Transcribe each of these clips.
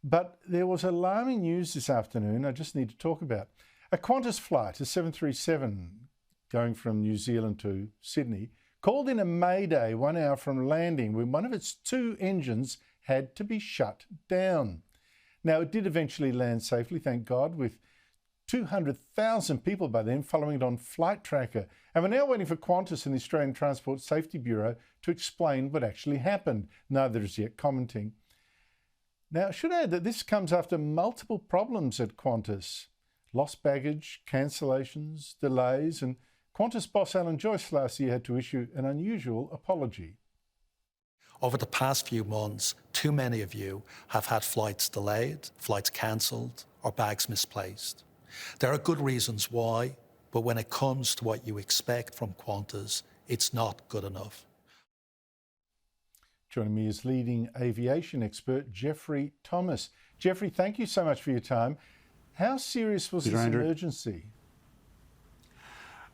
But there was alarming news this afternoon I just need to talk about. A Qantas flight, a 737 going from New Zealand to Sydney, called in a mayday 1 hour from landing when one of its two engines had to be shut down. Now, it did eventually land safely, thank God, with 200,000 people by then following it on Flight Tracker. And we're now waiting for Qantas and the Australian Transport Safety Bureau to explain what actually happened. Neither is yet commenting. Now, I should add that this comes after multiple problems at Qantas. Lost baggage, cancellations, delays, and Qantas boss Alan Joyce last year had to issue an unusual apology. Over the past few months, too many of you have had flights delayed, flights cancelled, or bags misplaced. There are good reasons why, but when it comes to what you expect from Qantas, it's not good enough. Joining me is leading aviation expert Geoffrey Thomas. Geoffrey, thank you so much for your time. How serious was this emergency?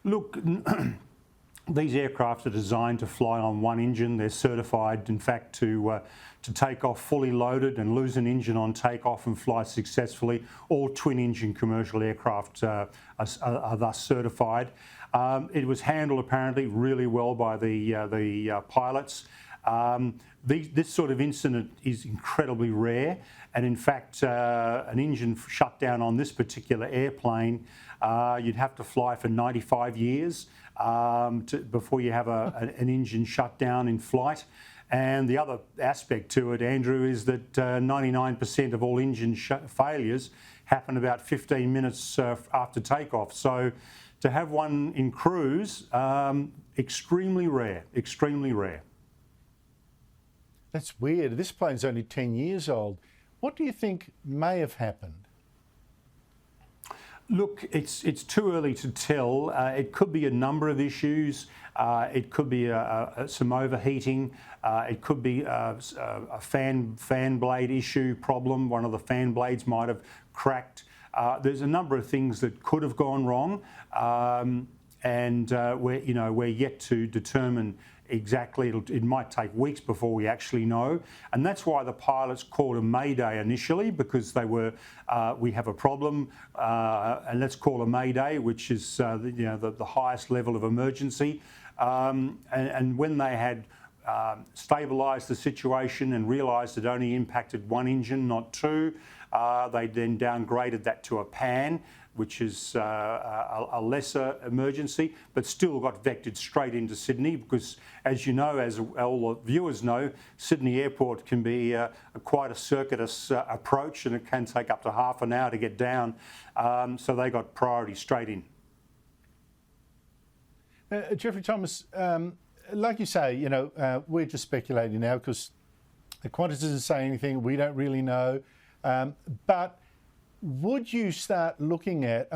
Look, these aircraft are designed to fly on one engine. They're certified, in fact, to take off fully loaded and lose an engine on takeoff and fly successfully. All twin-engine commercial aircraft are thus certified. It was handled apparently really well by the pilots. This sort of incident is incredibly rare, and in fact, an engine shut down on this particular airplane, you'd have to fly for 95 years before you have an engine shut down in flight. And the other aspect to it, Andrew, is that 99% of all engine failures happen about 15 minutes after takeoff. So to have one in cruise, extremely rare, extremely rare. That's weird. This plane's only 10 years old. What do you think may have happened? Look, it's too early to tell. It could be a number of issues. It could be some overheating. It could be a fan blade issue problem. One of the fan blades might have cracked. There's a number of things that could have gone wrong, and we're yet to determine exactly. It might take weeks before we actually know, and that's why the pilots called a mayday initially, because they were we have a problem, and let's call a mayday, which is the highest level of emergency. And when they had stabilised the situation and realised it only impacted one engine, not two, they then downgraded that to a PAN, which is a lesser emergency, but still got vectored straight into Sydney because, as you know, as all the viewers know, Sydney Airport can be quite a circuitous approach, and it can take up to half an hour to get down. So they got priority straight in. Geoffrey Thomas, like you say, we're just speculating now because the Qantas doesn't say anything. We don't really know. But would you start looking at,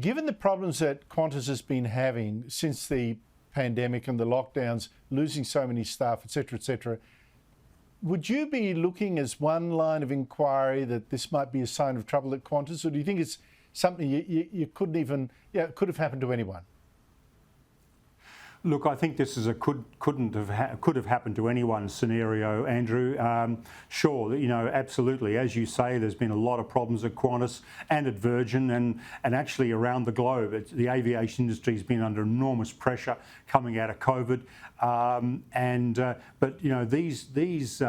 given the problems that Qantas has been having since the pandemic and the lockdowns, losing so many staff, et cetera, would you be looking as one line of inquiry that this might be a sign of trouble at Qantas, or do you think it's something you couldn't even, it could have happened to anyone? Look, I think this is a could have happened to anyone scenario, Andrew. Sure, absolutely. As you say, there's been a lot of problems at Qantas and at Virgin, and actually around the globe. The aviation industry has been under enormous pressure coming out of COVID, but these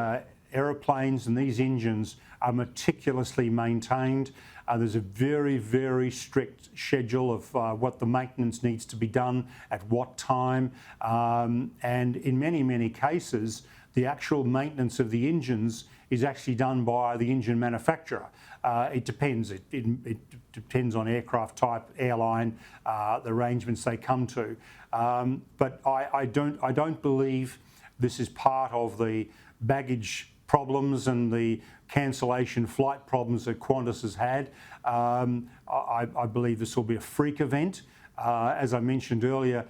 aeroplanes and these engines are meticulously maintained. There's a very, very strict schedule of what the maintenance needs to be done at what time. And in many, many cases, the actual maintenance of the engines is actually done by the engine manufacturer. It depends. It depends on aircraft type, airline, the arrangements they come to. But I don't believe this is part of the baggage problems and the cancellation flight problems that Qantas has had. I believe this will be a freak event. As I mentioned earlier,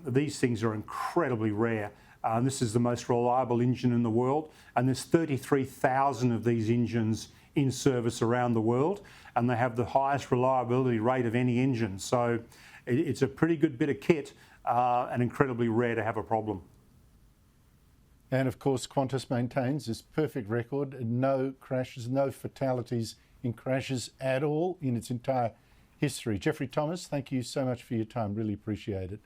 these things are incredibly rare. This is the most reliable engine in the world, and there's 33,000 of these engines in service around the world, and they have the highest reliability rate of any engine. So it's a pretty good bit of kit, and incredibly rare to have a problem. And of course, Qantas maintains this perfect record, no crashes, no fatalities in crashes at all in its entire history. Geoffrey Thomas, thank you so much for your time. Really appreciate it.